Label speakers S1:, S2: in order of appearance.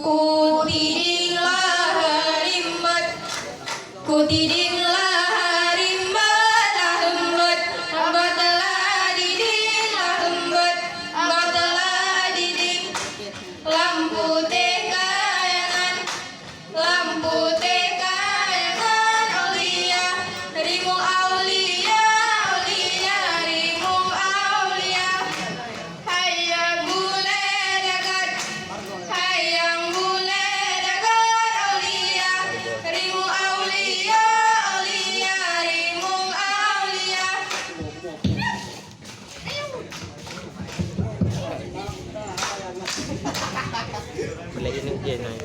S1: Kutiding laharimbat, kutiding laharimbat, lahembat, hembat lah diding, lahembat, hembat lah diding. Lampu teh kayangan, lampu teh kayangan, aulia, rimu aulia, aulia, rimu aulia. Hayang bule dagat, hayang bule dagat, aulia, rimu aulia, aulia, rimu aulia.
S2: Belain ng Jenay.